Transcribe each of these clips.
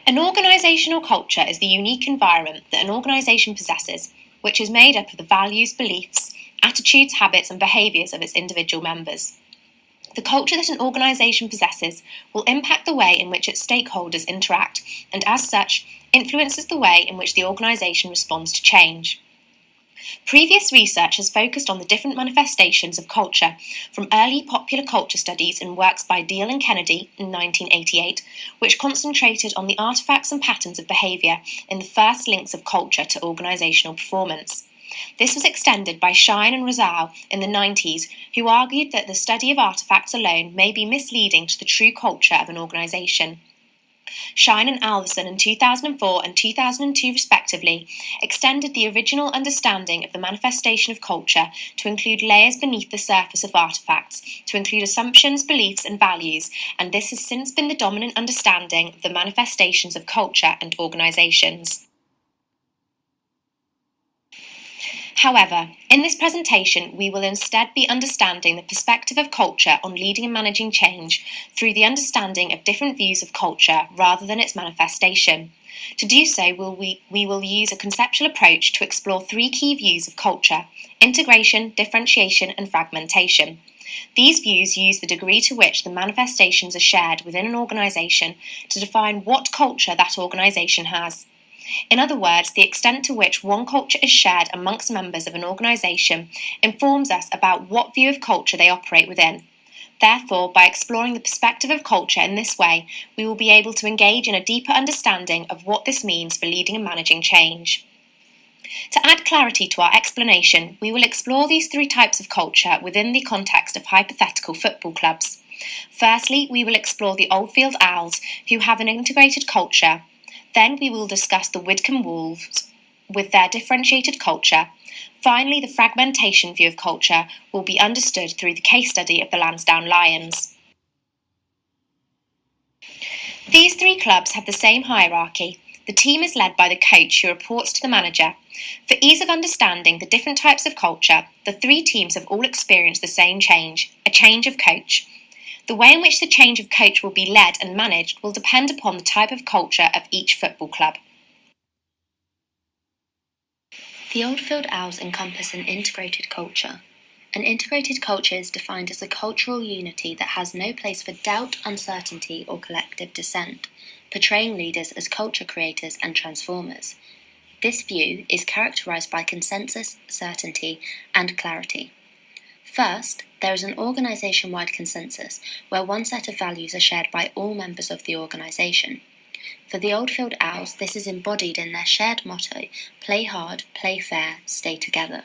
An organisational culture is the unique environment that an organisation possesses, which is made up of the values, beliefs, attitudes, habits, and behaviours of its individual members. The culture that an organisation possesses will impact the way in which its stakeholders interact, and as such, influences the way in which the organisation responds to change. Previous research has focused on the different manifestations of culture, from early popular culture studies in works by Deal and Kennedy in 1988, which concentrated on the artefacts and patterns of behaviour in the first links of culture to organisational performance. This was extended by Shine and Rosal in the 90s, who argued that the study of artefacts alone may be misleading to the true culture of an organisation. Shine and Alverson in 2004 and 2002 respectively extended the original understanding of the manifestation of culture to include layers beneath the surface of artefacts, to include assumptions, beliefs and values, and this has since been the dominant understanding of the manifestations of culture and organisations. However, in this presentation, we will instead be understanding the perspective of culture on leading and managing change through the understanding of different views of culture rather than its manifestation. To do so, we will use a conceptual approach to explore three key views of culture: integration, differentiation, and fragmentation. These views use the degree to which the manifestations are shared within an organisation to define what culture that organisation has. In other words, the extent to which one culture is shared amongst members of an organisation informs us about what view of culture they operate within. Therefore, by exploring the perspective of culture in this way, we will be able to engage in a deeper understanding of what this means for leading and managing change. To add clarity to our explanation, we will explore these three types of culture within the context of hypothetical football clubs. Firstly, we will explore the Oldfield Owls, who have an integrated culture. Then we will discuss the Widcombe Wolves with their differentiated culture. Finally, the fragmentation view of culture will be understood through the case study of the Lansdowne Lions. These three clubs have the same hierarchy. The team is led by the coach who reports to the manager. For ease of understanding the different types of culture, the three teams have all experienced the same change, a change of coach. The way in which the change of coach will be led and managed will depend upon the type of culture of each football club. The Oldfield Owls encompass an integrated culture. An integrated culture is defined as a cultural unity that has no place for doubt, uncertainty, or collective dissent, portraying leaders as culture creators and transformers. This view is characterised by consensus, certainty, and clarity. First, there is an organisation-wide consensus, where one set of values are shared by all members of the organisation. For the Oldfield Owls, this is embodied in their shared motto, play hard, play fair, stay together.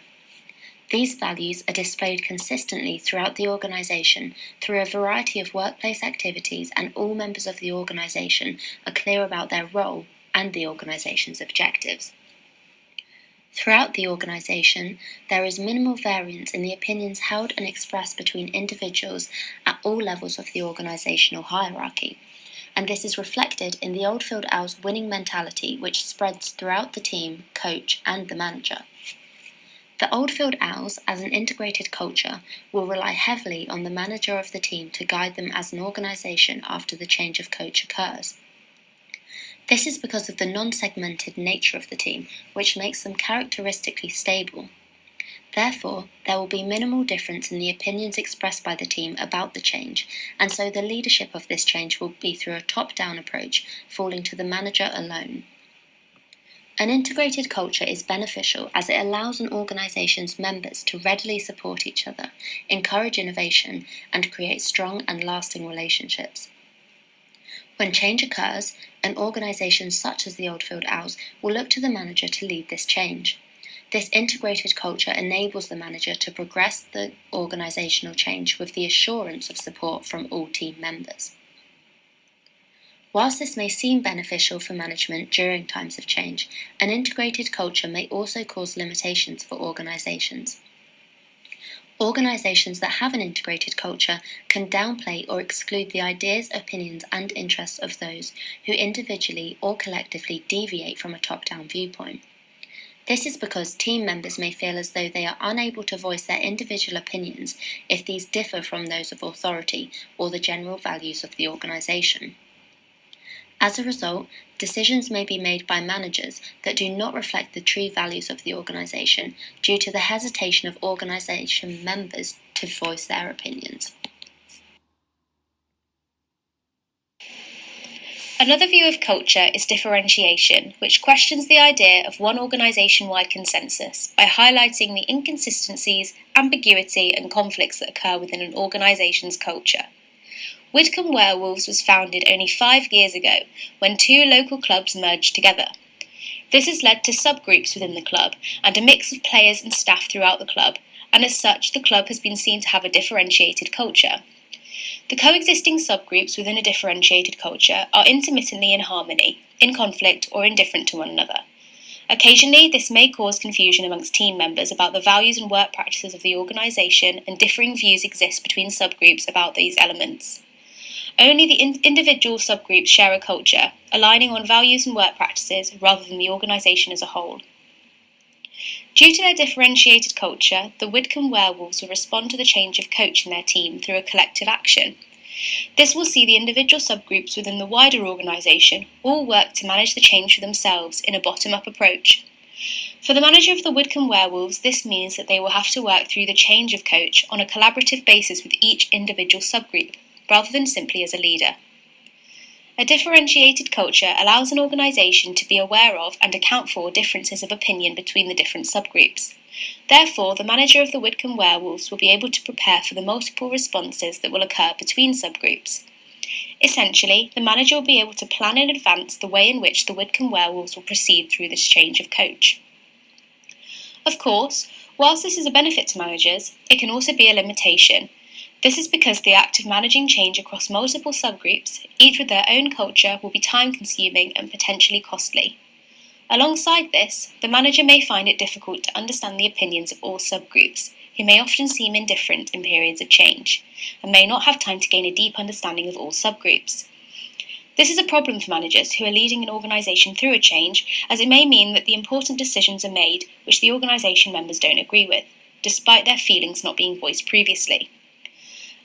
These values are displayed consistently throughout the organisation through a variety of workplace activities, and all members of the organisation are clear about their role and the organisation's objectives. Throughout the organisation, there is minimal variance in the opinions held and expressed between individuals at all levels of the organisational hierarchy, and this is reflected in the Oldfield Owls' winning mentality, which spreads throughout the team, coach, and the manager. The Oldfield Owls, as an integrated culture, will rely heavily on the manager of the team to guide them as an organisation after the change of coach occurs. This is because of the non-segmented nature of the team, which makes them characteristically stable. Therefore, there will be minimal difference in the opinions expressed by the team about the change, and so the leadership of this change will be through a top-down approach, falling to the manager alone. An integrated culture is beneficial as it allows an organisation's members to readily support each other, encourage innovation, and create strong and lasting relationships. When change occurs, an organisation such as the Oldfield Owls will look to the manager to lead this change. This integrated culture enables the manager to progress the organisational change with the assurance of support from all team members. Whilst this may seem beneficial for management during times of change, an integrated culture may also cause limitations for organisations. Organisations that have an integrated culture can downplay or exclude the ideas, opinions, and interests of those who individually or collectively deviate from a top-down viewpoint. This is because team members may feel as though they are unable to voice their individual opinions if these differ from those of authority or the general values of the organisation. As a result, decisions may be made by managers that do not reflect the true values of the organisation due to the hesitation of organisation members to voice their opinions. Another view of culture is differentiation, which questions the idea of one organisation-wide consensus by highlighting the inconsistencies, ambiguity and conflicts that occur within an organisation's culture. Whitcomb Werewolves was founded only 5 years ago, when 2 local clubs merged together. This has led to subgroups within the club and a mix of players and staff throughout the club, and as such the club has been seen to have a differentiated culture. The coexisting subgroups within a differentiated culture are intermittently in harmony, in conflict or indifferent to one another. Occasionally, this may cause confusion amongst team members about the values and work practices of the organisation, and differing views exist between subgroups about these elements. Only the individual subgroups share a culture, aligning on values and work practices rather than the organisation as a whole. Due to their differentiated culture, the Whitcomb Werewolves will respond to the change of coach in their team through a collective action. This will see the individual subgroups within the wider organisation all work to manage the change for themselves in a bottom-up approach. For the manager of the Whitcomb Werewolves, this means that they will have to work through the change of coach on a collaborative basis with each individual subgroup, rather than simply as a leader. A differentiated culture allows an organisation to be aware of and account for differences of opinion between the different subgroups. Therefore, the manager of the Whitcomb Werewolves will be able to prepare for the multiple responses that will occur between subgroups. Essentially, the manager will be able to plan in advance the way in which the Whitcomb Werewolves will proceed through this change of coach. Of course, whilst this is a benefit to managers, it can also be a limitation. This is because the act of managing change across multiple subgroups, each with their own culture, will be time-consuming and potentially costly. Alongside this, the manager may find it difficult to understand the opinions of all subgroups, who may often seem indifferent in periods of change, and may not have time to gain a deep understanding of all subgroups. This is a problem for managers who are leading an organisation through a change, as it may mean that the important decisions are made which the organisation members don't agree with, despite their feelings not being voiced previously.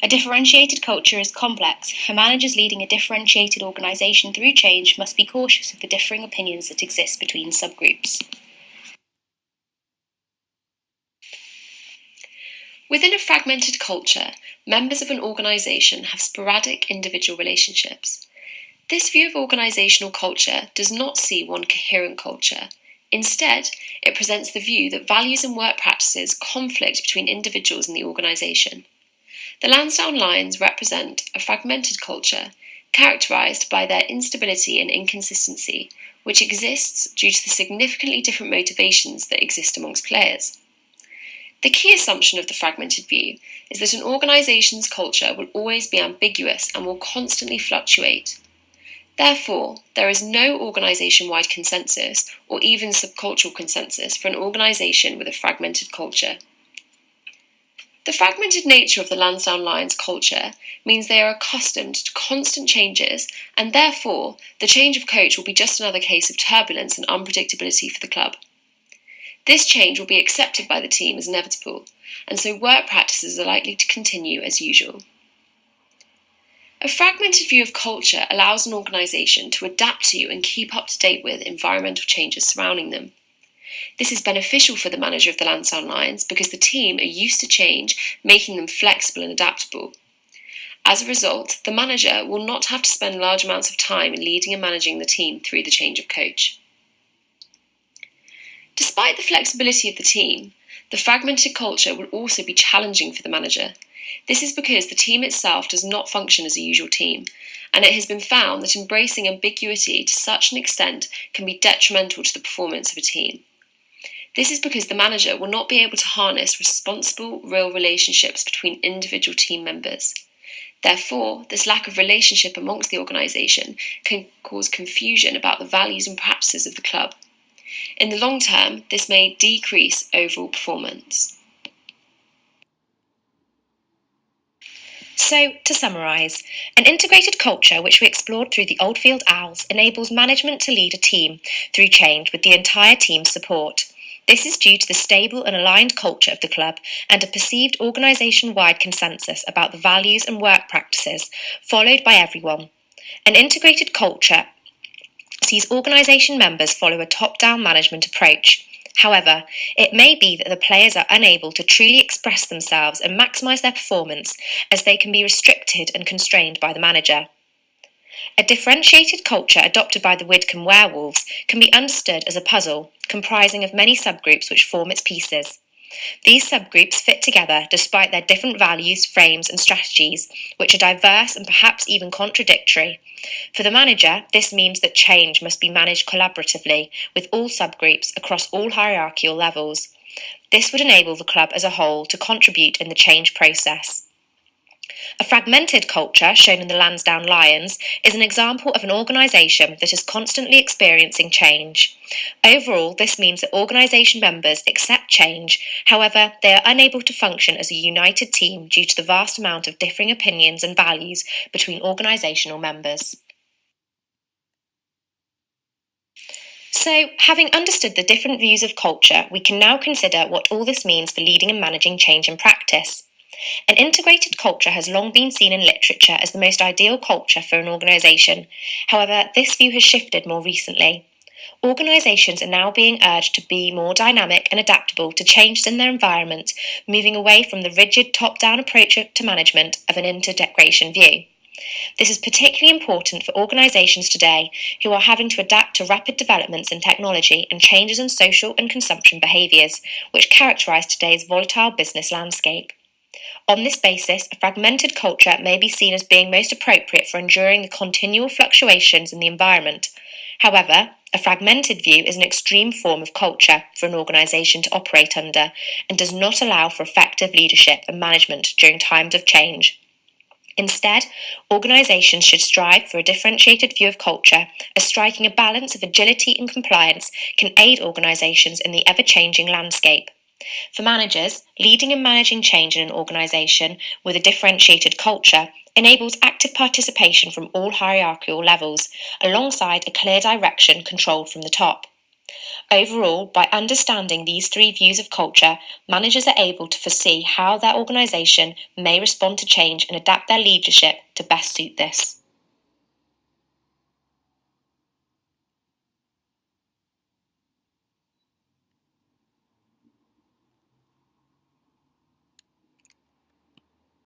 A differentiated culture is complex, and managers leading a differentiated organisation through change must be cautious of the differing opinions that exist between subgroups. Within a fragmented culture, members of an organisation have sporadic individual relationships. This view of organisational culture does not see one coherent culture. Instead, it presents the view that values and work practices conflict between individuals in the organisation. The Lansdowne lines represent a fragmented culture, characterised by their instability and inconsistency, which exists due to the significantly different motivations that exist amongst players. The key assumption of the fragmented view is that an organisation's culture will always be ambiguous and will constantly fluctuate. Therefore, there is no organisation-wide consensus or even subcultural consensus for an organisation with a fragmented culture. The fragmented nature of the Lansdowne Lions culture means they are accustomed to constant changes, and therefore the change of coach will be just another case of turbulence and unpredictability for the club. This change will be accepted by the team as inevitable, and so work practices are likely to continue as usual. A fragmented view of culture allows an organisation to adapt to and keep up to date with environmental changes surrounding them. This is beneficial for the manager of the Lansdowne Lions because the team are used to change, making them flexible and adaptable. As a result, the manager will not have to spend large amounts of time in leading and managing the team through the change of coach. Despite the flexibility of the team, the fragmented culture will also be challenging for the manager. This is because the team itself does not function as a usual team, and it has been found that embracing ambiguity to such an extent can be detrimental to the performance of a team. This is because the manager will not be able to harness responsible, real relationships between individual team members. Therefore, this lack of relationship amongst the organisation can cause confusion about the values and practices of the club. In the long term, this may decrease overall performance. So, to summarise, an integrated culture which we explored through the Oldfield Owls enables management to lead a team through change with the entire team's support. This is due to the stable and aligned culture of the club and a perceived organisation-wide consensus about the values and work practices followed by everyone. An integrated culture sees organisation members follow a top-down management approach. However, it may be that the players are unable to truly express themselves and maximise their performance, as they can be restricted and constrained by the manager. A differentiated culture adopted by the Widcombe Werewolves can be understood as a puzzle comprising of many subgroups which form its pieces. These subgroups fit together despite their different values, frames and strategies, which are diverse and perhaps even contradictory. For the manager, this means that change must be managed collaboratively with all subgroups across all hierarchical levels. This would enable the club as a whole to contribute in the change process. A fragmented culture, shown in the Lansdowne Lions, is an example of an organisation that is constantly experiencing change. Overall, this means that organisation members accept change, however, they are unable to function as a united team due to the vast amount of differing opinions and values between organisational members. So, having understood the different views of culture, we can now consider what all this means for leading and managing change in practice. An integrated culture has long been seen in literature as the most ideal culture for an organisation. However, this view has shifted more recently. Organisations are now being urged to be more dynamic and adaptable to changes in their environment, moving away from the rigid top-down approach to management of an integration view. This is particularly important for organisations today who are having to adapt to rapid developments in technology and changes in social and consumption behaviours, which characterise today's volatile business landscape. On this basis, a fragmented culture may be seen as being most appropriate for enduring the continual fluctuations in the environment. However, a fragmented view is an extreme form of culture for an organisation to operate under and does not allow for effective leadership and management during times of change. Instead, organisations should strive for a differentiated view of culture, as striking a balance of agility and compliance can aid organisations in the ever-changing landscape. For managers, leading and managing change in an organisation with a differentiated culture enables active participation from all hierarchical levels, alongside a clear direction controlled from the top. Overall, by understanding these three views of culture, managers are able to foresee how their organisation may respond to change and adapt their leadership to best suit this.